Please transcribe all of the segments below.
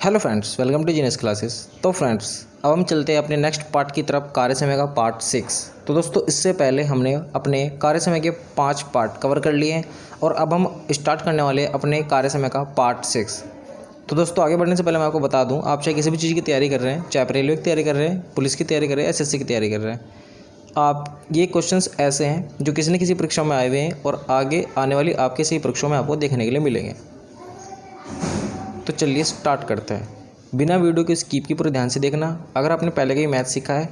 Hello friends, welcome to Genius Classes. तो friends, अब हम चलते हैं अपने नेक्स्ट पार्ट की तरफ, कार्य समय का पार्ट 6। तो दोस्तों, इससे पहले हमने अपने कार्य समय के 5 पार्ट कवर कर लिए हैं और अब हम स्टार्ट करने वाले हैं अपने कार्य समय का पार्ट 6। तो दोस्तों, आगे बढ़ने से पहले मैं आपको बता दूं, आप चाहे किसी भी चीज़ की तैयारी कर रहे हैं, चाहे आप रेलवे की तैयारी कर रहे हैं, पुलिस की तैयारी कर रहे हैं, एसएससी की तैयारी कर रहे हैं, आप ये क्वेश्चंस ऐसे हैं जो किसी न किसी परीक्षा में आए हुए हैं और आगे आने वाली आपके सही परीक्षाओं में आपको देखने के लिए मिलेंगे। तो चलिए स्टार्ट करते हैं। बिना वीडियो के स्किप की पूरे ध्यान से देखना। अगर आपने पहले का ही मैथ सीखा है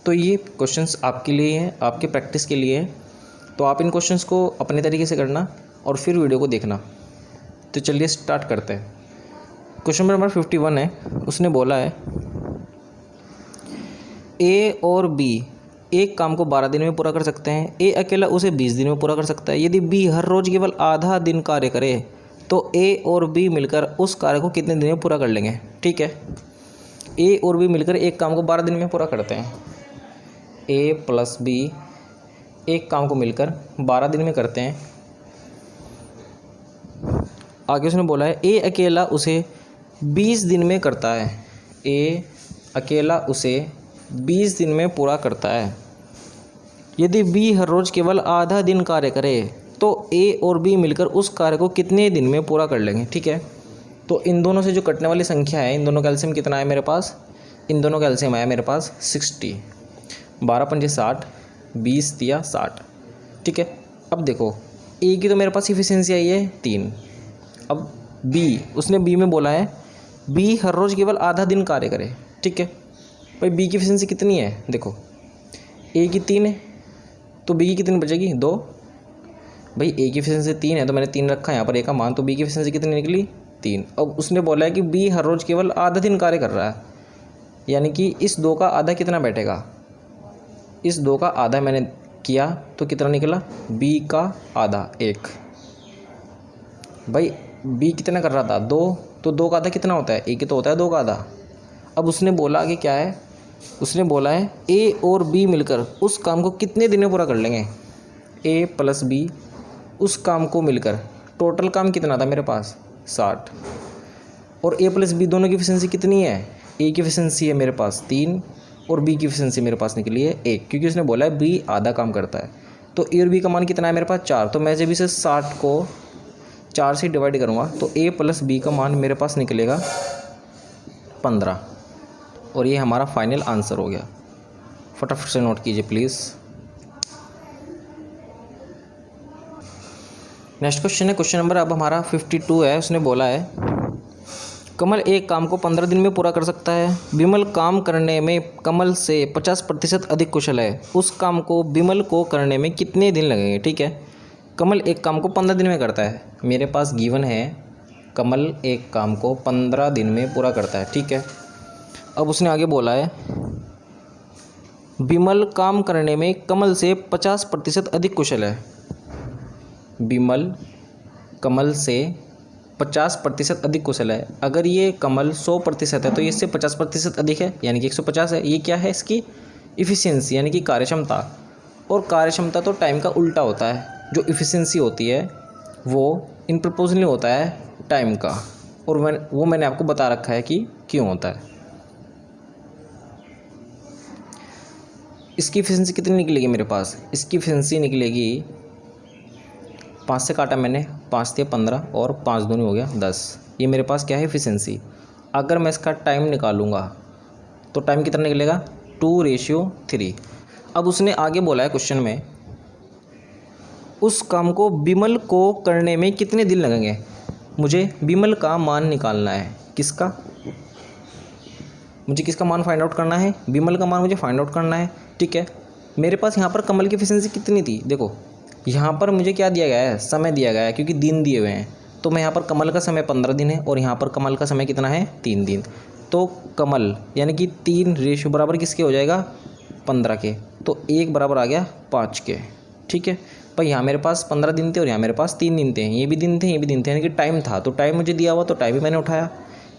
तो ये क्वेश्चंस आपके लिए हैं, आपके प्रैक्टिस के लिए हैं। तो आप इन क्वेश्चंस को अपने तरीके से करना और फिर वीडियो को देखना। तो चलिए स्टार्ट करते हैं। क्वेश्चन नंबर 51 है। उसने बोला है ए और बी एक काम को 12 दिन में पूरा कर सकते हैं। ए अकेला उसे 20 दिन में पूरा कर सकता है। यदि बी हर रोज़ केवल आधा दिन कार्य करे तो ए और बी मिलकर उस कार्य को कितने दिन में पूरा कर लेंगे। ठीक है, ए और बी मिलकर एक काम को 12 दिन में पूरा करते हैं। ए प्लस बी एक काम को मिलकर 12 दिन में करते हैं। आगे उसने बोला है ए अकेला उसे 20 दिन में करता है। ए अकेला उसे 20 दिन में पूरा करता है। यदि बी हर रोज़ केवल आधा दिन कार्य करे तो ए और बी मिलकर उस कार्य को कितने दिन में पूरा कर लेंगे। ठीक है, तो इन दोनों से जो कटने वाली संख्या है, इन दोनों का एलसीएम कितना है मेरे पास, इन दोनों का एलसीएम आया मेरे पास 60। 12 पंजे 60, 20 दिया 60। ठीक है, अब देखो ए की तो मेरे पास इफिशिएंसी आई है 3। अब बी, उसने बी में बोला है बी हर रोज़ केवल आधा दिन कार्य करे। ठीक है भाई, बी की इफिशिएंसी कितनी है, देखो ए की 3 है तो बी की कितनी बचेगी 2। भाई ए की एफिशिएंसी 3 है तो मैंने 3 रखा है यहाँ पर ए का मान, तो बी की एफिशिएंसी कितनी निकली 3। अब उसने बोला है कि बी हर रोज़ केवल आधा दिन कार्य कर रहा है, यानी कि इस 2 का आधा कितना बैठेगा, इस 2 का आधा मैंने किया तो कितना निकला, बी का आधा 1। भाई बी कितना कर रहा था 2, तो 2 का आधा कितना होता है, ए की तो होता है 2 का आधा। अब उसने बोला कि क्या है, उसने बोला है ए और बी मिलकर उस काम को कितने दिन में पूरा कर लेंगे। ए प्लस बी उस काम को मिलकर, टोटल काम कितना था मेरे पास 60, और ए प्लस बी दोनों की एफिशिएंसी कितनी है, ए की एफिशिएंसी है मेरे पास 3 और बी की एफिशिएंसी मेरे पास निकली है 1, क्योंकि उसने बोला है बी आधा काम करता है। तो ए और बी का मान कितना है मेरे पास 4, तो मैं जब इसे 60 को 4 से डिवाइड करूँगा तो ए प्लस बी का मान मेरे पास निकलेगा 15, और ये हमारा फाइनल आंसर हो गया। फटाफट से नोट कीजिए प्लीज़। नेक्स्ट क्वेश्चन है, क्वेश्चन नंबर अब हमारा 52 है। उसने बोला है कमल एक काम को 15 दिन में पूरा कर सकता है। विमल काम करने में कमल से 50% अधिक कुशल है। उस काम को विमल को करने में कितने दिन लगेंगे। ठीक है, कमल एक काम को 15 दिन में करता है। मेरे पास गिवन है कमल एक काम को 15 दिन में पूरा करता है। ठीक है, अब उसने आगे बोला है विमल काम करने में कमल से 50% अधिक कुशल है। विमल कमल से 50% अधिक कुशल है। अगर ये कमल 100% है तो ये इससे 50% अधिक है, यानी कि 150 है। ये क्या है, इसकी इफ़िशियंसी यानी कि कार्यक्षमता। और कार्यक्षमता तो टाइम का उल्टा होता है। जो इफ़िशियंसी होती है वो इन प्रपोजनली होता है टाइम का, और वो मैंने आपको बता रखा है कि क्यों होता है। इसकी इफ़िशियंसी कितनी निकलेगी मेरे पास, इसकी इफ़िशियंसी निकलेगी 5 से काटा मैंने, 5 से 15 और 5 दूनी हो गया 10। ये मेरे पास क्या है एफिशिएंसी। अगर मैं इसका टाइम निकालूंगा तो टाइम कितना निकलेगा 2:3। अब उसने आगे बोला है क्वेश्चन में उस काम को विमल को करने में कितने दिन लगेंगे। मुझे विमल का मान निकालना है। किसका, मुझे किसका मान फाइंड आउट करना है, विमल का मान मुझे फाइंड आउट करना है। ठीक है, मेरे पास यहाँ पर कमल की एफिशिएंसी कितनी थी, देखो यहाँ पर मुझे क्या दिया गया है, समय दिया गया है, क्योंकि दिन दिए हुए हैं। तो मैं यहाँ पर कमल का समय 15 दिन है और यहाँ पर कमल का समय कितना है 3 दिन। तो कमल यानी कि 3 रेशियो बराबर किसके हो जाएगा 15 के, तो 1 बराबर आ गया 5 के। ठीक है भाई, यहाँ मेरे पास 15 दिन थे और यहाँ मेरे पास 3 दिन थे। ये भी दिन थे, ये भी दिन थे, यानी कि टाइम था। तो टाइम मुझे दिया हुआ तो टाइम भी मैंने उठाया।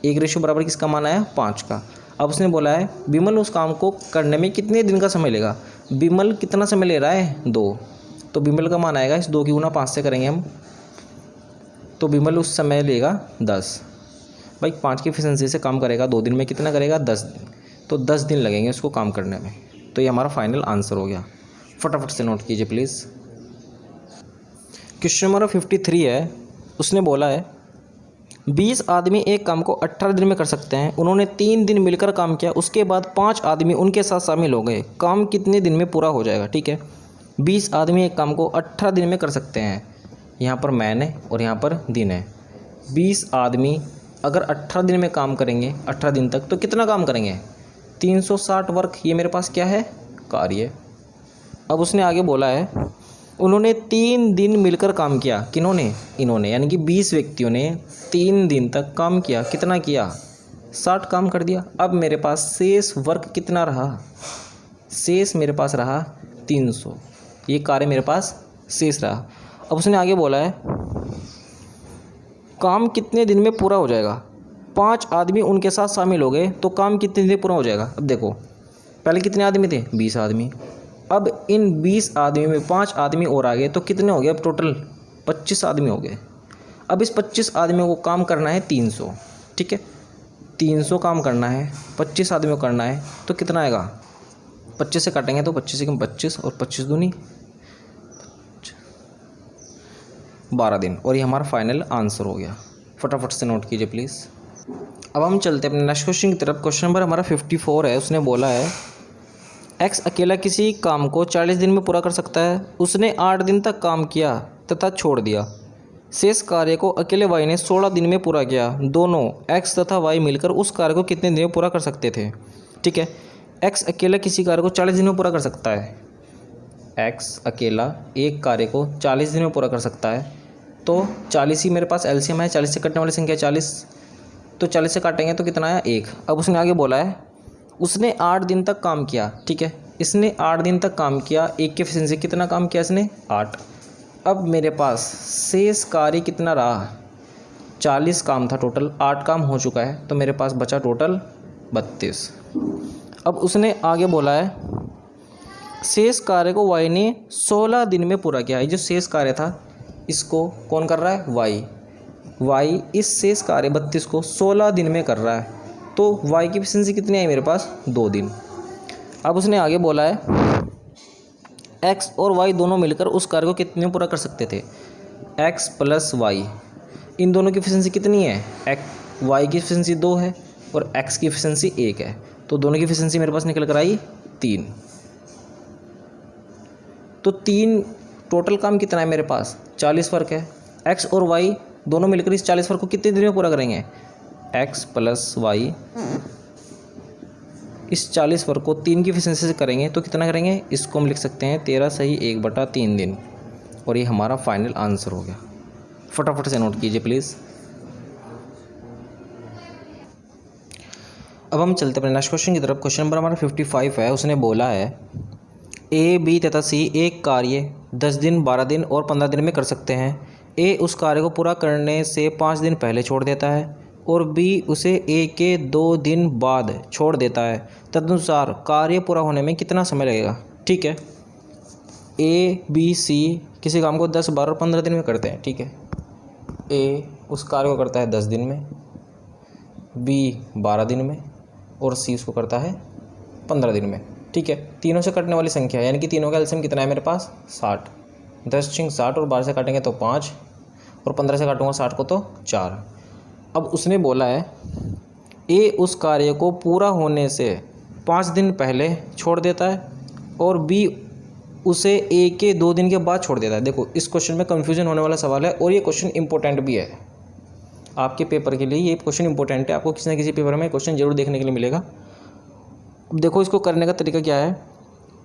1 रेशियो बराबर किसका मान आया 5 का। अब उसने बोला है विमल उस काम को करने में कितने दिन का समय लेगा। विमल कितना समय ले रहा है 2, तो विमल का मान आएगा, इस 2 की गुना 5 से करेंगे हम, तो विमल उस समय लेगा 10। भाई 5 की एफिशिएंसी से काम करेगा 2 दिन में, कितना करेगा 10 दिन, तो 10 दिन लगेंगे उसको काम करने में। तो ये हमारा फाइनल आंसर हो गया। फटाफट से नोट कीजिए प्लीज़। क्वेश्चन नंबर 53 है, उसने बोला है 20 आदमी एक काम को 18 दिन में कर सकते हैं। उन्होंने 3 दिन मिलकर काम किया, उसके बाद 5 आदमी उनके साथ शामिल हो गए। काम कितने दिन में पूरा हो जाएगा? ठीक है, 20 आदमी एक काम को 18 दिन में कर सकते हैं। यहाँ पर मैन है और यहाँ पर दिन है। 20 आदमी अगर 18 दिन में काम करेंगे, 18 दिन तक, तो कितना काम करेंगे? 360 वर्क। ये मेरे पास क्या है? कार्य। अब उसने आगे बोला है उन्होंने 3 दिन मिलकर काम किया। किन्होंने? इन्होंने, यानी कि 20 व्यक्तियों ने 3 दिन तक काम किया। कितना किया? 60 काम कर दिया। अब मेरे पास शेष वर्क कितना रहा? शेष मेरे पास रहा 300। ये कार्य मेरे पास शेष रहा। अब उसने आगे बोला है काम कितने दिन में पूरा हो जाएगा? 5 आदमी उनके साथ शामिल हो गए, तो काम कितने दिन में पूरा हो जाएगा? अब देखो, पहले कितने आदमी थे? 20 आदमी। अब इन 20 आदमी में 5 आदमी और आ गए, तो कितने हो गए? अब टोटल 25 आदमी हो गए। अब इस 25 आदमियों को काम करना है 300। ठीक है, 300 काम करना है, 25 आदमियों को करना है, तो कितना आएगा? 25 से काटेंगे तो 25 से 25 और 25 दूनी 12 दिन। और ये हमारा फाइनल आंसर हो गया। फटाफट से नोट कीजिए प्लीज़। अब हम चलते हैं अपने नेक्स्ट क्वेश्चन की तरफ। क्वेश्चन नंबर हमारा 54 है। उसने बोला है एक्स अकेला किसी काम को 40 दिन में पूरा कर सकता है। उसने 8 दिन तक काम किया तथा छोड़ दिया। शेष कार्य को अकेले वाई ने 16 दिन में पूरा किया। दोनों एक्स तथा वाई मिलकर उस कार्य को कितने दिन में पूरा कर सकते थे? ठीक है, एक्स अकेला किसी कार्य को 40 दिन में पूरा कर सकता है। एक्स अकेला एक कार्य को 40 दिन में पूरा कर सकता है, तो 40 ही मेरे पास एलसीएम है। 40 से कटने वाली संख्या 40, तो 40 से काटेंगे तो कितना आया? 1। अब उसने आगे बोला है उसने 8 दिन तक काम किया। ठीक है, इसने 8 दिन तक काम किया। एक की एफिशिएंसी कितना काम किया इसने? 8। अब मेरे पास शेष कार्य कितना रहा? 40 काम था टोटल, 8 काम हो चुका है, तो मेरे पास बचा टोटल 32। अब उसने आगे बोला है शेष कार्य को वाई ने 16 दिन में पूरा किया। ये जो शेष कार्य था इसको कौन कर रहा है? वाई। वाई इस शेष कार्य 32 को 16 दिन में कर रहा है, तो वाई की एफिशिएंसी कितनी आई मेरे पास? 2 दिन। अब उसने आगे बोला है एक्स और वाई दोनों मिलकर उस कार्य को कितने में पूरा कर सकते थे? एक्स प्लस वाई, इन दोनों की एफिशिएंसी कितनी है? वाई की एफिशिएंसी 2 है और एक्स की एफिशिएंसी 1 है, तो दोनों की एफिशिएंसी मेरे पास निकल कर आई 3। तो 3 टोटल काम कितना है मेरे पास? 40 वर्क है। एक्स और वाई दोनों मिलकर इस 40 वर्क को कितने दिन में पूरा करेंगे? एक्स प्लस वाई इस 40 वर्क को 3 की एफिशिएंसी से करेंगे तो कितना करेंगे? इसको हम लिख सकते हैं 13 सही 1/3 दिन। और ये हमारा फाइनल आंसर हो गया। फटाफट से नोट कीजिए प्लीज़। अब हम चलते अपने नेक्स्ट क्वेश्चन की तरफ। क्वेश्चन नंबर हमारा 55 है। उसने बोला है ए, बी तथा सी एक कार्य 10 दिन, 12 दिन और 15 दिन में कर सकते हैं। ए उस कार्य को पूरा करने से 5 दिन पहले छोड़ देता है और बी उसे ए के 2 दिन बाद छोड़ देता है। तदनुसार कार्य पूरा होने में कितना समय लगेगा? ठीक है, ए, बी, सी किसी काम को 10, 12 और 15 दिन में करते हैं। ठीक है, ए उस कार्य को करता है 10 दिन में, बी 12 दिन में और सी उसको करता है 15 दिन में। ठीक है, तीनों से कटने वाली संख्या यानी कि तीनों का एलसीएम कितना है मेरे पास? 60। 10 छिंग 60 और 12 से काटेंगे तो 5 और 15 से काटूंगा 60 को तो 4। अब उसने बोला है ए उस कार्य को पूरा होने से 5 दिन पहले छोड़ देता है और बी उसे ए के 2 दिन के बाद छोड़ देता है। देखो इस क्वेश्चन में कन्फ्यूजन होने वाला सवाल है और ये क्वेश्चन इंपॉर्टेंट भी है आपके पेपर के लिए। ये क्वेश्चन इंपॉर्टेंट है, आपको किसी न किसी पेपर में क्वेश्चन जरूर देखने के लिए मिलेगा। अब देखो इसको करने का तरीका क्या है।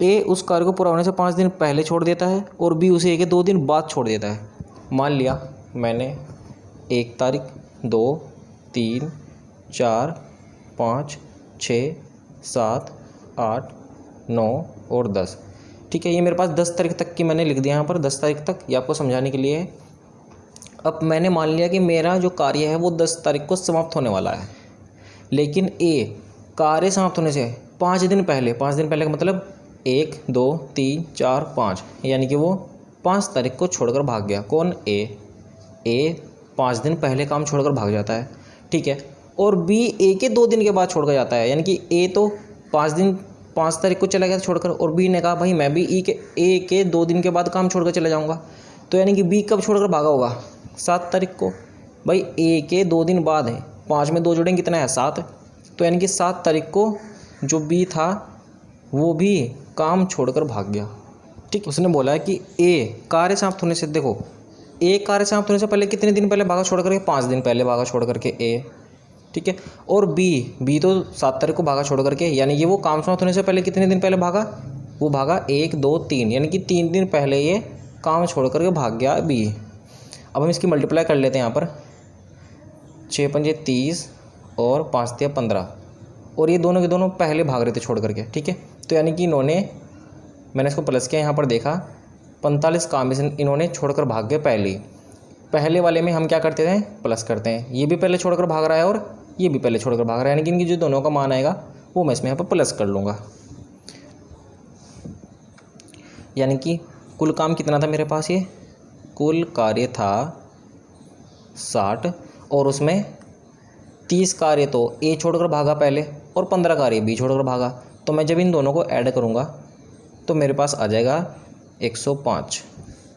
ए उस कार्य को पूरा होने से 5 दिन पहले छोड़ देता है और बी उसे ए के 2 दिन बाद छोड़ देता है। मान लिया मैंने 1 तारीख, 2, 3, 4, 5, 6, 7, 8, 9 और 10। ठीक है, ये मेरे पास 10 तारीख तक की मैंने लिख दिया यहाँ पर, 10 तारीख तक, ये आपको समझाने के लिए है। अब मैंने मान लिया कि मेरा जो कार्य है वो 10 तारीख को समाप्त होने वाला है, लेकिन ए कार्य समाप्त होने से 5 दिन पहले, 5 दिन पहले का मतलब 1, 2, 3, 4, 5, यानी कि वो 5 तारीख को छोड़कर भाग गया। कौन? ए 5 दिन पहले काम छोड़कर भाग जाता है। ठीक है, और बी ए के 2 दिन के बाद छोड़कर जाता है, यानी कि ए तो 5 तारीख को चला गया छोड़कर, और बी ने कहा भाई मैं भी ए के 2 दिन के बाद काम छोड़कर चला जाऊँगा। तो यानी कि बी कब छोड़कर भागा होगा? 7 तारीख को। भाई ए के 2 दिन बाद है, 5 में 2 जोड़ेंगे कितना है? 7। तो यानी कि 7 तारीख को जो बी था वो भी काम छोड़कर भाग गया। ठीक, उसने बोला है कि ए कार्य समाप्त होने से, देखो ए कार्य समाप्त होने से पहले कितने दिन पहले भागा छोड़ करके? 5 दिन पहले भागा छोड़ करके ए। ठीक है, और बी तो 7 तारीख को भागा छोड़ करके, यानी कि वो काम समाप्त होने से पहले कितने दिन पहले भागा? वो भागा 1 2 3, यानी कि 3 दिन पहले ये काम छोड़ करके भाग गया बी। अब हम इसकी मल्टीप्लाई कर लेते हैं यहाँ पर, 6 पंजे 30 और 5 तिया 15, और ये दोनों के दोनों पहले भाग रहे थे छोड़ करके। ठीक है, तो यानी कि मैंने इसको प्लस किया, यहाँ पर देखा 45 काम इन्होंने छोड़कर भाग गए पहले वाले में हम क्या करते थे? प्लस करते हैं। ये भी पहले छोड़कर भाग रहा है और ये भी पहले छोड़कर भाग रहा है, यानी कि इनकी जो दोनों का मान आएगा वो मैं इसमें यहाँ पर प्लस कर लूँगा। यानी कि कुल काम कितना था मेरे पास? ये कुल कार्य था 60, और उसमें 30 कार्य तो ए छोड़कर भागा पहले और 15 कार्य बी छोड़कर भागा। तो मैं जब इन दोनों को ऐड करूँगा तो मेरे पास आ जाएगा 105।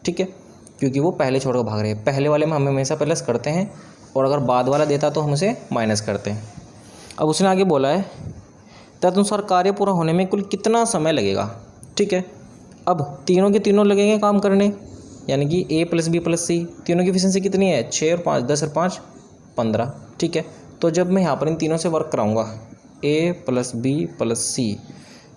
ठीक है, क्योंकि वो पहले छोड़कर भाग रहे हैं। पहले वाले में हम हमेशा प्लस करते हैं, और अगर बाद वाला देता तो हम उसे माइनस करते हैं। अब उसने आगे बोला है तदनुसार कार्य पूरा होने में कुल कितना समय लगेगा। ठीक है, अब तीनों के तीनों लगेंगे काम करने, यानी कि ए प्लस बी प्लस सी, तीनों की एफिशिएंसी कितनी है? 6 और 5 10 और 5 15। ठीक है, तो जब मैं यहाँ पर इन तीनों से वर्क कराऊंगा ए प्लस बी प्लस सी,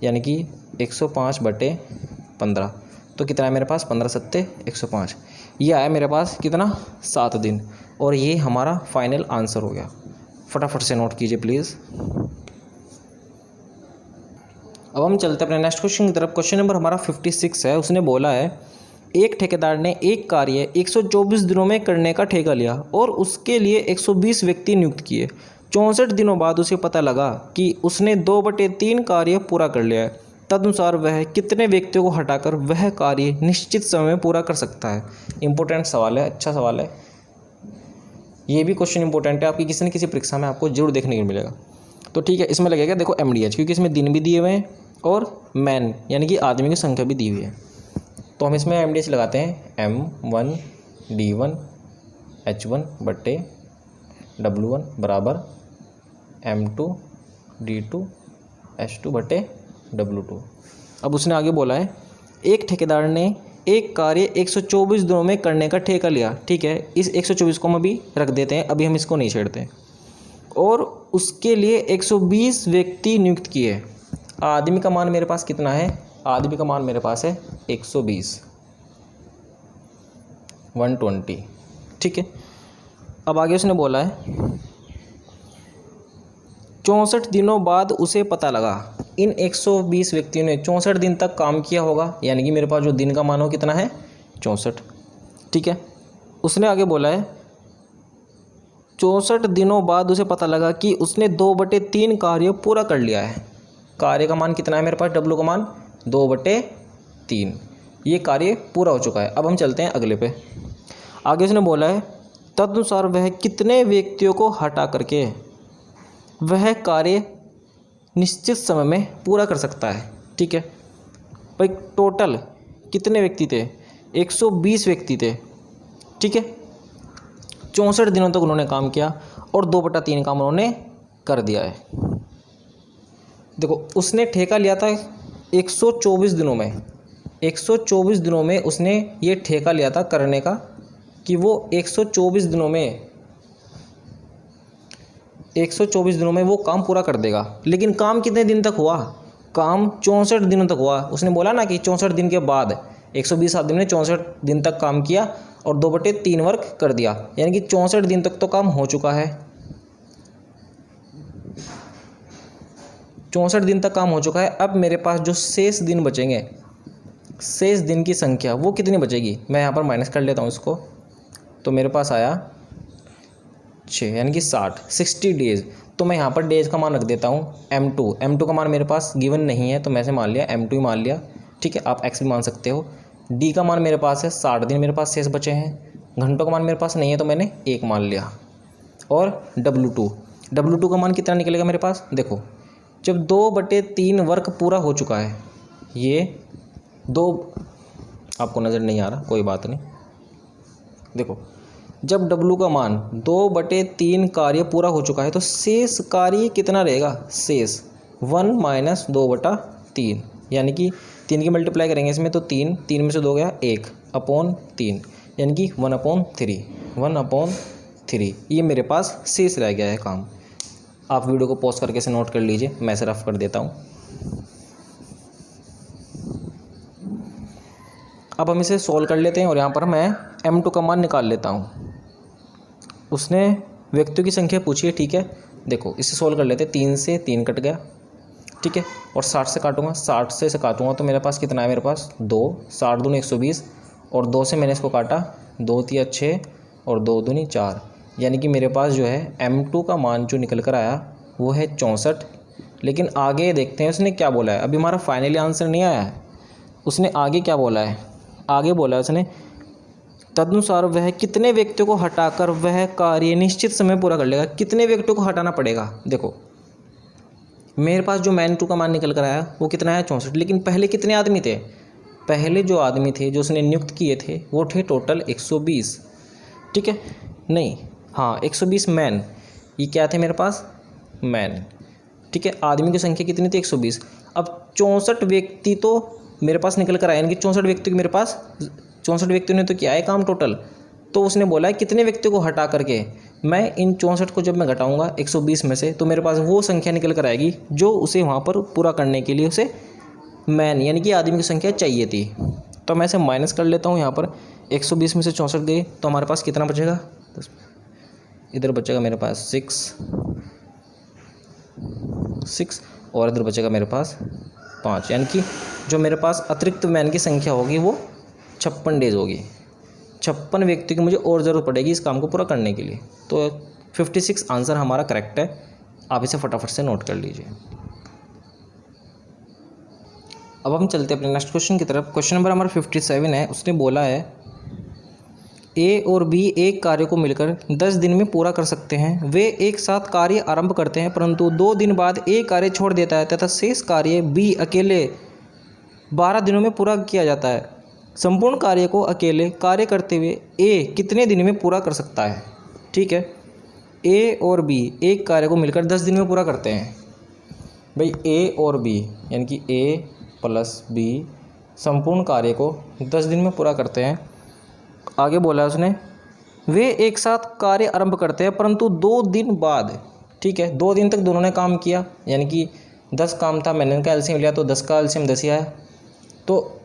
यानी कि 105/15, तो कितना है मेरे पास? 15 सत्ते 105। ये आया मेरे पास कितना? 7 दिन, और ये हमारा फाइनल आंसर हो गया। फटाफट से नोट कीजिए प्लीज़। अब हम चलते हैं अपने नेक्स्ट क्वेश्चन की तरफ। क्वेश्चन नंबर हमारा 56 है। उसने बोला है एक ठेकेदार ने एक कार्य 124 दिनों में करने का ठेका लिया और उसके लिए 120 व्यक्ति नियुक्त किए। 64 दिनों बाद उसे पता लगा कि उसने 2/3 कार्य पूरा कर लिया है। तदनुसार वह कितने व्यक्तियों को हटाकर वह कार्य निश्चित समय में पूरा कर सकता है? इंपॉर्टेंट सवाल है, अच्छा सवाल है। ये भी क्वेश्चन इंपॉर्टेंट है, आपकी किसी न किसी परीक्षा में आपको जरूर देखने को मिलेगा। तो ठीक है, इसमें लगेगा देखो MDH, क्योंकि इसमें दिन भी दिए हुए हैं और मैन यानी कि आदमी की संख्या भी दी हुई है। तो हम इसमें MDH लगाते हैं M1 D1 H1 बट्टे W1 बराबर M2 D2 H2 बट्टे W2। अब उसने आगे बोला है एक ठेकेदार ने एक कार्य 124 दिनों में करने का ठेका लिया। ठीक है, इस 124 को हम अभी रख देते हैं, अभी हम इसको नहीं छेड़ते, और उसके लिए 120 व्यक्ति नियुक्त किए। आदमी का मान मेरे पास कितना है? आदमी का मान मेरे पास है 120 120। ठीक है, अब आगे उसने बोला है 64 दिनों बाद उसे पता लगा। इन 120 व्यक्तियों ने 64 दिन तक काम किया होगा, यानी कि मेरे पास जो दिन का मान हो कितना है? 64। ठीक है, उसने आगे बोला है 64 दिनों बाद उसे पता लगा कि उसने 2/3 कार्य पूरा कर लिया है। कार्य का मान कितना है मेरे पास? W का मान 2/3। ये कार्य पूरा हो चुका है। अब हम चलते हैं अगले पे। आगे उसने बोला है तदनुसार वह कितने व्यक्तियों को हटा करके वह कार्य निश्चित समय में पूरा कर सकता है। ठीक है भाई, टोटल कितने व्यक्ति थे? 120 व्यक्ति थे। ठीक है, 64 दिनों तक उन्होंने काम किया और 2/3 काम उन्होंने कर दिया है। देखो, उसने ठेका लिया था 124 दिनों में। 124 दिनों में उसने ये ठेका लिया था करने का कि वो 124 दिनों में वो काम पूरा कर देगा। लेकिन काम कितने दिन तक हुआ? काम 64 दिनों तक हुआ। उसने बोला ना कि 64 दिन के बाद 120 आदमी ने 64 दिन तक काम किया और 2/3 वर्क कर दिया, यानी कि 64 दिन तक तो काम हो चुका है। 64 दिन तक काम हो चुका है। अब मेरे पास जो शेष दिन बचेंगे, शेष दिन की संख्या वो कितनी बचेगी? मैं यहाँ पर माइनस कर लेता हूँ इसको, तो मेरे पास आया 6, यानी कि 60 डेज। तो मैं यहाँ पर डेज का मान रख देता हूँ M2 का मान मेरे पास गिवन नहीं है, तो मैं से मान लिया M2 ही मान लिया। ठीक है, आप X भी मान सकते हो। D का मान मेरे पास है 60 दिन मेरे पास शेष बचे हैं। घंटों का मान मेरे पास नहीं है, तो मैंने 1 मान लिया। और W2 का मान कितना निकलेगा मेरे पास, देखो जब 2/3 वर्क पूरा हो चुका है, ये 2 आपको नज़र नहीं आ रहा, कोई बात नहीं, देखो जब W का मान 2/3 कार्य पूरा हो चुका है तो शेष कार्य कितना रहेगा, शेष 1 - 2/3, यानी कि 3 की मल्टीप्लाई करेंगे इसमें तो 3 में से 2 गया 1/3, यानी कि 1/3 ये मेरे पास शेष रह गया है काम। आप वीडियो को पॉज करके इसे नोट कर लीजिए, मैं इसे रफ कर देता हूँ। अब हम इसे सोल्व कर लेते हैं और यहाँ पर मैं M2 का मान निकाल लेता हूँ। उसने व्यक्तियों की संख्या पूछी है, ठीक है, देखो इसे सोल्व कर लेते हैं। 3 से 3 कट गया, ठीक है, और 60 से काटूंगा, 60 से काटूंगा तो मेरे पास कितना है, मेरे पास 2, 60 दूनी 120 और 2 से मैंने इसको काटा, 2 तिया 6 और 2 दूनी 4, यानी कि मेरे पास जो है M2 का मान जो निकल कर आया वो है 64। लेकिन आगे देखते हैं उसने क्या बोला है, अभी हमारा फाइनली आंसर नहीं आया है। उसने आगे क्या बोला है, आगे बोला है उसने तदनुसार वह कितने व्यक्तियों को हटाकर वह कार्य निश्चित समय पूरा कर लेगा। कितने व्यक्तियों को हटाना पड़ेगा, देखो मेरे पास जो M2 का मान निकल कर आया वो कितना है 64, लेकिन पहले कितने आदमी थे, पहले जो आदमी थे जो उसने नियुक्त किए थे वो थे टोटल 120, ठीक है, नहीं हाँ 120 मैन, ये क्या थे मेरे पास मैन, ठीक है, आदमी की संख्या कितनी थी 120। अब 64 व्यक्ति तो मेरे पास निकल कर आए, यानी कि 64 व्यक्ति मेरे पास 64 व्यक्तियों ने तो किया है काम टोटल। तो उसने बोला है कितने व्यक्तियों को हटा करके मैं इन 64 को जब मैं घटाऊंगा 120 में से तो मेरे पास वो संख्या निकल कर आएगी जो उसे वहाँ पर पूरा करने के लिए उसे मैन यानी कि आदमी की संख्या चाहिए थी। तो मैं इसे माइनस कर लेता हूँ, यहाँ पर 120 में से 64 गए तो हमारे पास कितना बचेगा, इधर बचेगा मेरे पास 6 और इधर बचेगा मेरे पास 5, यानी कि जो मेरे पास अतिरिक्त मैन की संख्या होगी वो 56 डेज होगी। 56 व्यक्ति की मुझे और ज़रूरत पड़ेगी इस काम को पूरा करने के लिए। तो 56 आंसर हमारा करेक्ट है, आप इसे फटाफट से नोट कर लीजिए। अब हम चलते हैं अपने नेक्स्ट क्वेश्चन की तरफ। क्वेश्चन नंबर हमारा 57 है। उसने बोला है ए और बी एक कार्य को मिलकर 10 दिन में पूरा कर सकते हैं। वे एक साथ कार्य आरंभ करते हैं परंतु 2 दिन बाद ए कार्य छोड़ देता है तथा शेष कार्य बी अकेले 12 दिनों में पूरा किया जाता है। संपूर्ण कार्य को अकेले कार्य करते हुए ए कितने दिन में पूरा कर सकता है। ठीक है, ए और बी एक कार्य को मिलकर 10 दिन में पूरा करते हैं। भाई ए और बी यानी कि ए प्लस बी संपूर्ण कार्य को 10 दिन में पूरा करते हैं। आगे बोला उसने वे एक साथ कार्य आरंभ करते हैं परंतु 2 दिन बाद, ठीक है, 2 दिन तक दोनों ने काम किया, यानी कि 10 काम था, मैंने इनका एलसीएम लिया तो 10 का एलसीएम 10 ही आया। तो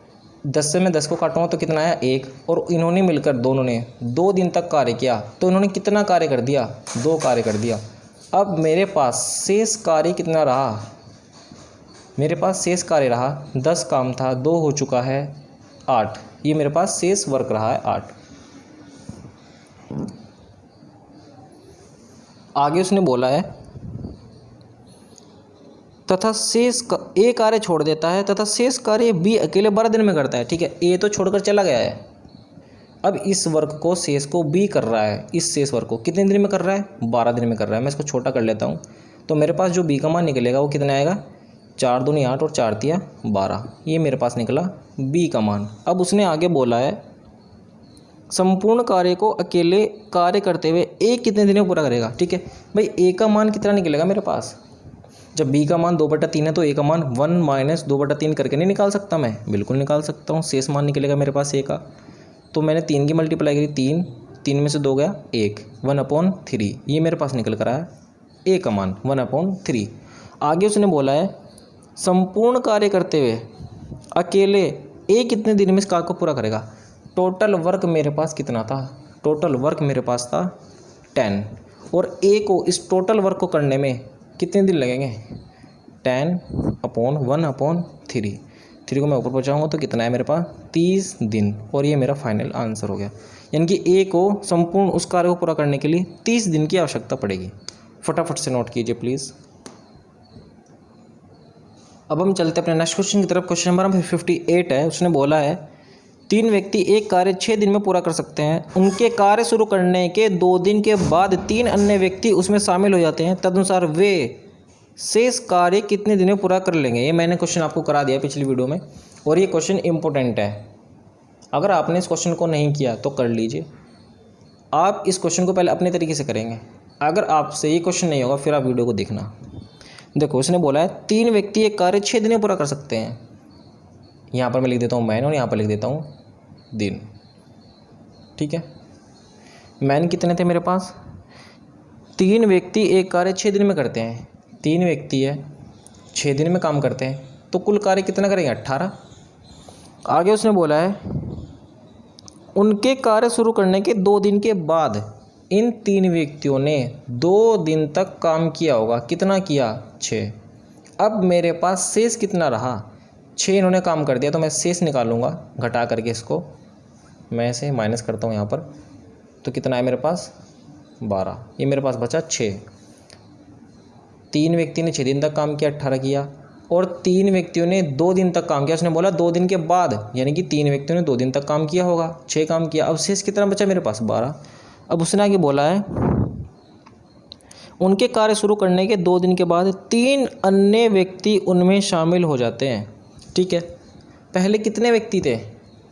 10 से मैं 10 को काटूंगा तो कितना आया 1, और इन्होंने मिलकर दोनों ने 2 दिन तक कार्य किया तो इन्होंने कितना कार्य कर दिया, 2 कार्य कर दिया। अब मेरे पास शेष कार्य कितना रहा, मेरे पास शेष कार्य रहा 10 काम था, 2 हो चुका है 8, ये मेरे पास शेष वर्क रहा है 8। आगे उसने बोला है तथा शेष ए कार्य छोड़ देता है तथा शेष कार्य बी अकेले 12 दिन में करता है। ठीक है, ए तो छोड़कर चला गया है, अब इस वर्क को शेष को बी कर रहा है। इस शेष वर्क को कितने दिन में कर रहा है, 12 दिन में कर रहा है। मैं इसको छोटा कर लेता हूँ तो मेरे पास जो बी का मान निकलेगा वो कितना आएगा, 4 दूनी 8 और 4 तिया 12, ये मेरे पास निकला बी का मान। अब उसने आगे बोला है संपूर्ण कार्य को अकेले कार्य करते हुए ए कितने दिन में पूरा करेगा। ठीक है भाई, ए का मान कितना निकलेगा मेरे पास, जब बी का मान 2/3 है तो ए का मान 1 - 2/3 करके नहीं निकाल सकता मैं, बिल्कुल निकाल सकता हूँ। शेष मान निकलेगा मेरे पास ए का, तो मैंने 3 की मल्टीप्लाई करी 3 में से 2 गया 1, 1/3, ये मेरे पास निकल कर आया ए का मान 1/3। आगे उसने बोला है संपूर्ण कार्य करते हुए अकेले ए कितने दिन में इस कार्य को पूरा करेगा। टोटल वर्क मेरे पास कितना था, टोटल वर्क मेरे पास था 10, और ए को इस टोटल वर्क को करने में कितने दिन लगेंगे, 10/1/3। 3 को मैं ऊपर पहुँचाऊँगा तो कितना है मेरे पास 30 दिन, और ये मेरा फाइनल आंसर हो गया। यानी कि ए को संपूर्ण उस कार्य को पूरा करने के लिए 30 दिन की आवश्यकता पड़ेगी। फटाफट से नोट कीजिए प्लीज़। अब हम चलते हैं अपने नेक्स्ट क्वेश्चन की तरफ। क्वेश्चन नंबर 58 है। उसने बोला है 3 व्यक्ति एक कार्य 6 दिन में पूरा कर सकते हैं। उनके कार्य शुरू करने के 2 दिन के बाद 3 अन्य व्यक्ति उसमें शामिल हो जाते हैं। तदनुसार वे शेष कार्य कितने दिन में पूरा कर लेंगे। ये मैंने क्वेश्चन आपको करा दिया पिछली वीडियो में, और ये क्वेश्चन इंपॉर्टेंट है। अगर आपने इस क्वेश्चन को नहीं किया तो कर लीजिए। आप इस क्वेश्चन को पहले अपने तरीके से करेंगे। अगर आपसे ये क्वेश्चन नहीं होगा फिर आप वीडियो को देखना। देखो, उसने बोला है 3 व्यक्ति एक कार्य 6 दिन में पूरा कर सकते हैं। यहाँ पर मैं लिख देता हूँ मैन और यहाँ पर लिख देता हूँ दिन। ठीक है, मैन कितने थे मेरे पास? 3 व्यक्ति एक कार्य 6 दिन में करते हैं। 3 व्यक्ति है, 6 दिन में काम करते हैं, तो कुल कार्य कितना करेंगे? 18। आगे उसने बोला है उनके कार्य शुरू करने के 2 दिन के बाद इन 3 व्यक्तियों ने 2 दिन तक काम किया होगा। कितना किया? 6। अब मेरे पास शेष कितना रहा? 6 इन्होंने काम कर दिया, तो मैं शेष निकालूंगा घटा करके। इसको मैं इसे माइनस करता हूँ यहाँ पर, तो कितना है मेरे पास? 12। ये मेरे पास बचा 6। 3 व्यक्ति ने 6 दिन तक काम किया, 18 किया, और 3 व्यक्तियों ने 2 दिन तक काम किया। उसने बोला 2 दिन के बाद, यानी कि 3 व्यक्तियों ने 2 दिन तक काम किया होगा, 6 काम किया। अब शेष कितना बचा मेरे पास? 12। अब उसने आगे बोला है उनके कार्य शुरू करने के 2 दिन के बाद 3 अन्य व्यक्ति उनमें शामिल हो जाते हैं। ठीक है, पहले कितने व्यक्ति थे?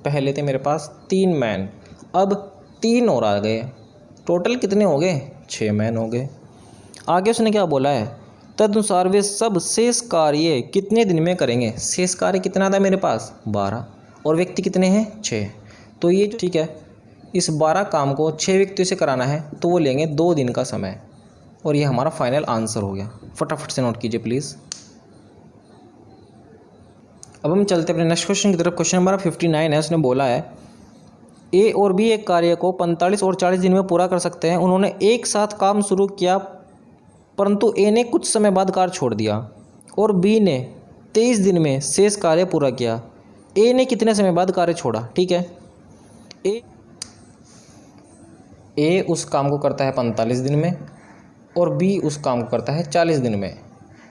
पहले थे मेरे पास 3 मैन, अब 3 और आ गए, टोटल कितने हो गए? 6 मैन हो गए। आगे उसने क्या बोला है? तदनुसार वे सब शेष कार्य कितने दिन में करेंगे। शेष कार्य कितना था मेरे पास? 12, और व्यक्ति कितने हैं? 6। तो ये ठीक है, इस 12 काम को 6 व्यक्तियों से कराना है तो वो लेंगे 2 दिन का समय, और ये हमारा फाइनल आंसर हो गया। फटाफट से नोट कीजिए प्लीज़। अब हम चलते अपने नेक्स्ट क्वेश्चन की तरफ। क्वेश्चन नंबर 59 है। उसने बोला है ए और बी एक कार्य को 45 और 40 दिन में पूरा कर सकते हैं। उन्होंने एक साथ काम शुरू किया, परंतु ए ने कुछ समय बाद कार्य छोड़ दिया और बी ने 23 दिन में शेष कार्य पूरा किया। ए ने कितने समय बाद कार्य छोड़ा? ठीक है, ए उस काम को करता है 45 दिन में और बी उस काम को करता है 40 दिन में।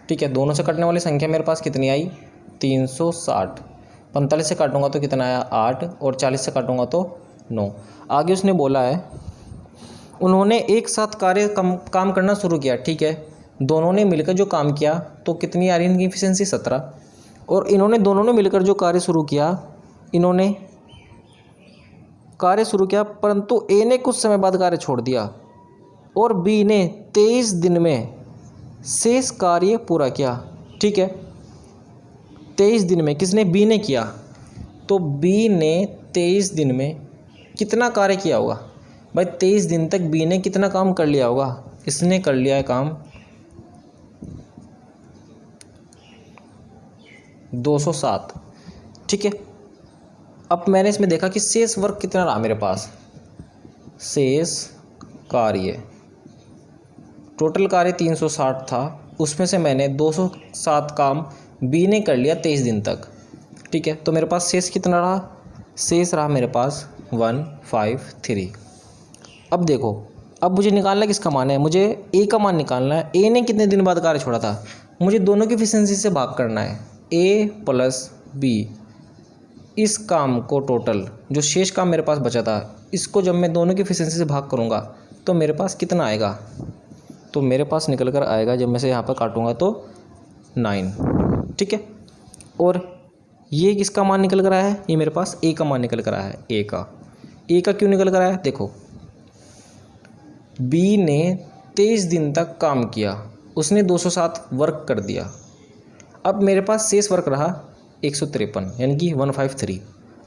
ठीक है, दोनों से कटने वाली संख्या मेरे पास कितनी आई? 360। 45 से काटूंगा तो कितना आया? 8, और 40 से काटूंगा तो 9। आगे उसने बोला है उन्होंने एक साथ काम करना शुरू किया। ठीक है, दोनों ने मिलकर जो काम किया तो कितनी आ रही इनकी एफिशिएंसी? 17। और इन्होंने दोनों ने मिलकर जो कार्य शुरू किया, इन्होंने कार्य शुरू किया, परंतु ए ने कुछ समय बाद कार्य छोड़ दिया और बी ने 23 दिन में शेष कार्य पूरा किया। ठीक है, 23 दिन में किसने? बी ने किया। तो बी ने 23 दिन में कितना कार्य किया होगा भाई? 23 दिन तक बी ने कितना काम कर लिया होगा? इसने कर लिया है काम 207। ठीक है, अब मैंने इसमें देखा कि शेष वर्क कितना रहा मेरे पास। शेष कार्य, टोटल कार्य 360 था, उसमें से मैंने 207 काम बी ने कर लिया 23 दिन तक। ठीक है, तो मेरे पास शेष कितना रहा? शेष रहा मेरे पास 153। अब देखो, अब मुझे निकालना है किसका मान है? मुझे ए का मान निकालना है। ए ने कितने दिन बाद कार्य छोड़ा था? मुझे दोनों की एफिशिएंसी से भाग करना है। ए प्लस बी, इस काम को टोटल जो शेष काम मेरे पास बचा था, इसको जब मैं दोनों की एफिशिएंसी से भाग करूँगा तो मेरे पास कितना आएगा? तो मेरे पास निकल कर आएगा, जब मैं से यहाँ पर काटूँगा तो 9। ठीक है, और ये किसका मान निकल कर आया है? ये मेरे पास ए का मान निकल कर आया है। ए का क्यों निकल कर आया? देखो, बी ने 23 दिन तक काम किया, उसने 207 वर्क कर दिया। अब मेरे पास शेष वर्क रहा 153, यानी कि 153।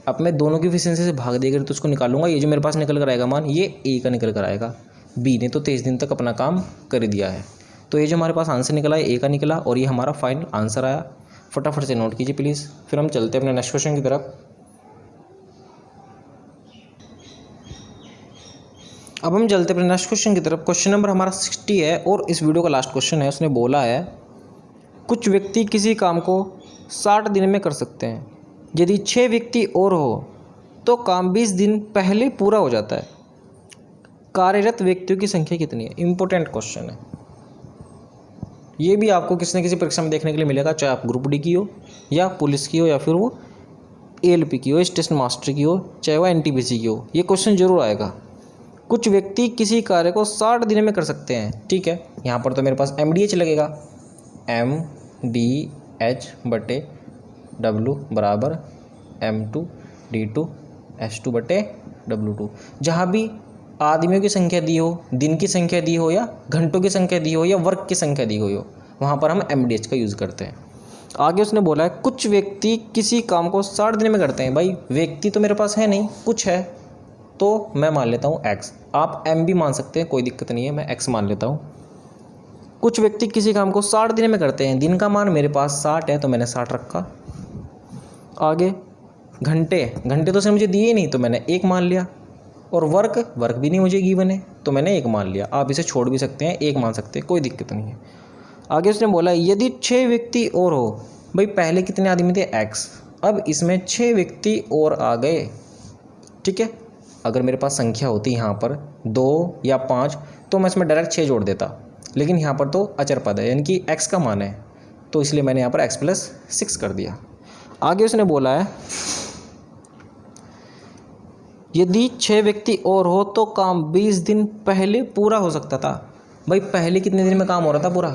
अब मैं दोनों की एफिशिएंसी से भाग देकर तो उसको निकालूंगा। ये जो मेरे पास निकल कर आएगा मान, ये ए का निकल कर आएगा। बी ने तो 23 दिन तक अपना काम कर दिया है, तो ये जो हमारे पास आंसर निकला है ए का निकला, और ये हमारा फाइनल आंसर आया। फटाफट से नोट कीजिए प्लीज़। फिर हम चलते हैं अपने नेक्स्ट क्वेश्चन की तरफ। अब हम चलते हैं अपने नेक्स्ट क्वेश्चन की तरफ। क्वेश्चन नंबर हमारा 60 है और इस वीडियो का लास्ट क्वेश्चन है। उसने बोला है कुछ व्यक्ति किसी काम को 60 दिन में कर सकते हैं। यदि 6 व्यक्ति और हो तो काम 20 दिन पहले पूरा हो जाता है। कार्यरत व्यक्तियों की संख्या कितनी है? इंपॉर्टेंट क्वेश्चन है। ये भी आपको किसी न किसी परीक्षा में देखने के लिए मिलेगा, चाहे आप ग्रुप डी की हो या पुलिस की हो या फिर वो ALP की हो, स्टेशन मास्टर की हो, चाहे वह NTPC की हो, ये क्वेश्चन जरूर आएगा। कुछ व्यक्ति किसी कार्य को 60 दिन में कर सकते हैं, ठीक है। यहाँ पर तो मेरे पास MDH लगेगा, MDH/W बराबर M2D2S2/W2। जहाँ भी आदमियों की संख्या दी हो, दिन की संख्या दी हो, या घंटों की संख्या दी हो, या वर्क की संख्या दी हो, वहाँ पर हम MDH का यूज़ करते हैं। आगे उसने बोला है कुछ व्यक्ति किसी काम को 60 दिन में करते हैं। भाई व्यक्ति तो मेरे पास है नहीं, कुछ है, तो मैं मान लेता हूँ X। आप M भी मान सकते हैं, कोई दिक्कत नहीं है, मैं X मान लेता हूँ। कुछ व्यक्ति किसी काम को 60 दिन में करते हैं। दिन का मान मेरे पास 60 है तो मैंने 60 रखा। आगे घंटे तो सर मुझे दिए ही नहीं तो मैंने 1 मान लिया। और वर्क भी नहीं मुझे गिवन है तो मैंने 1 मान लिया। आप इसे छोड़ भी सकते हैं, 1 मान सकते हैं, कोई दिक्कत नहीं है। आगे उसने बोला यदि 6 व्यक्ति और हो। भाई पहले कितने आदमी थे? X। अब इसमें 6 व्यक्ति और आ गए, ठीक है। अगर मेरे पास संख्या होती यहाँ पर 2 या 5 तो मैं इसमें डायरेक्ट 6 जोड़ देता, लेकिन यहाँ पर तो अचर पद है, यानी कि X का मान है, तो इसलिए मैंने यहाँ पर X+6 कर दिया। आगे उसने बोला है यदि 6 व्यक्ति और हो तो काम 20 दिन पहले पूरा हो सकता था। भाई पहले कितने दिन में काम हो रहा था पूरा?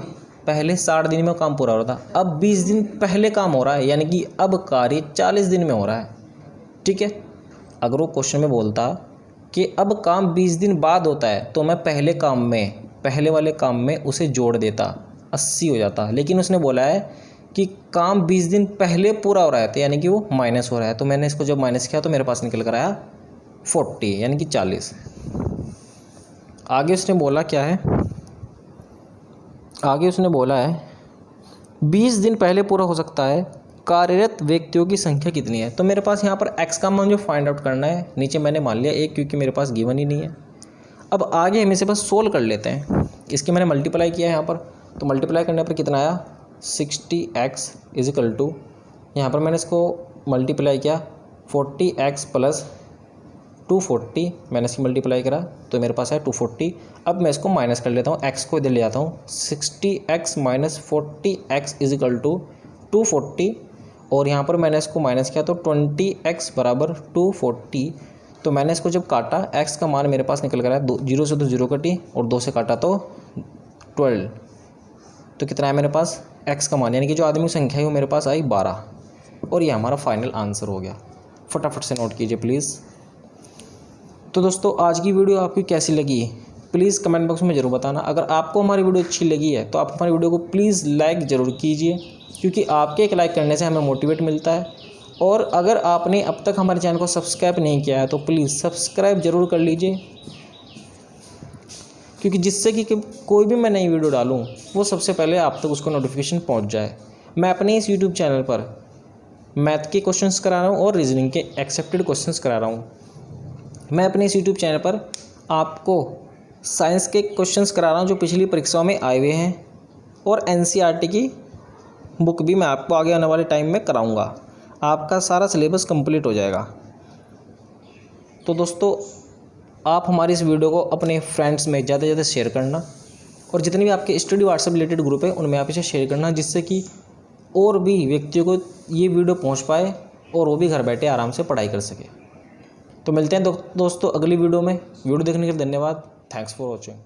पहले 60 दिन में काम पूरा हो रहा था। अब 20 दिन पहले काम हो रहा है, यानी कि अब कार्य 40 दिन में हो रहा है, ठीक है। अगर वो क्वेश्चन में बोलता कि अब काम 20 दिन बाद होता है तो मैं पहले वाले काम में उसे जोड़ देता, 80 हो जाता। लेकिन उसने बोला है कि काम 20 दिन पहले पूरा हो रहा है, तो यानी कि वो माइनस हो रहा है, तो मैंने इसको जब माइनस किया तो मेरे पास निकल कर आया 40, यानी कि 40। आगे उसने बोला क्या है? आगे उसने बोला है 20 दिन पहले पूरा हो सकता है, कार्यरत व्यक्तियों की संख्या कितनी है? तो मेरे पास यहाँ पर X का मान जो फाइंड आउट करना है, नीचे मैंने मान लिया 1 क्योंकि मेरे पास गिवन ही नहीं है। अब आगे हम इसे बस सोल्व कर लेते हैं। इसके मैंने मल्टीप्लाई किया है यहाँ पर, तो मल्टीप्लाई करने पर कितना आया? 60x = यहाँ पर मैंने इसको मल्टीप्लाई किया 40x + 240, मैंने इसकी मल्टीप्लाई करा तो मेरे पास है 240। अब मैं इसको माइनस कर लेता हूँ, x को इधर ले आता हूँ, 60x - 40x = 240, और यहाँ पर मैंने इसको माइनस किया तो 20x = 240। तो मैंने इसको जब काटा, x का मान मेरे पास निकल कर आया 0 से तो 0 कटी, और 2 से काटा तो 12, तो कितना है मेरे पास x का मान, यानी कि जो आदमी की संख्या है वो मेरे पास आई 12। और ये हमारा फाइनल आंसर हो गया। फटाफट से नोट कीजिए प्लीज़। तो दोस्तों आज की वीडियो आपकी कैसी लगी प्लीज़ कमेंट बॉक्स में ज़रूर बताना। अगर आपको हमारी वीडियो अच्छी लगी है तो आप हमारी वीडियो को प्लीज़ लाइक ज़रूर कीजिए, क्योंकि आपके एक लाइक करने से हमें मोटिवेट मिलता है। और अगर आपने अब तक हमारे चैनल को सब्सक्राइब नहीं किया है तो प्लीज़ सब्सक्राइब ज़रूर कर लीजिए, क्योंकि जिससे कि कोई भी मैं नई वीडियो डालूँ वो सबसे पहले आप तक उसको नोटिफिकेशन पहुँच जाए। मैं अपने इस यूट्यूब चैनल पर मैथ के क्वेश्चंस करा रहा हूँ और रीजनिंग के एक्सेप्टेड क्वेश्चंस करा रहा हूँ। मैं अपने इस यूट्यूब चैनल पर आपको साइंस के क्वेश्चंस करा रहा हूँ जो पिछली परीक्षाओं में आए हुए हैं, और NCERT की बुक भी मैं आपको आगे आने वाले टाइम में कराऊँगा। आपका सारा सिलेबस कंप्लीट हो जाएगा। तो दोस्तों आप हमारी इस वीडियो को अपने फ्रेंड्स में ज़्यादा से ज़्यादा शेयर करना, और जितने भी आपके स्टडी व्हाट्सएप रिलेटेड ग्रुप है उनमें आप इसे शेयर करना, जिससे कि और भी व्यक्तियों को ये वीडियो पहुंच पाए और वो भी घर बैठे आराम से पढ़ाई कर सके। तो मिलते हैं दोस्तों अगली वीडियो में। वीडियो देखने के लिए धन्यवाद। Thanks for watching.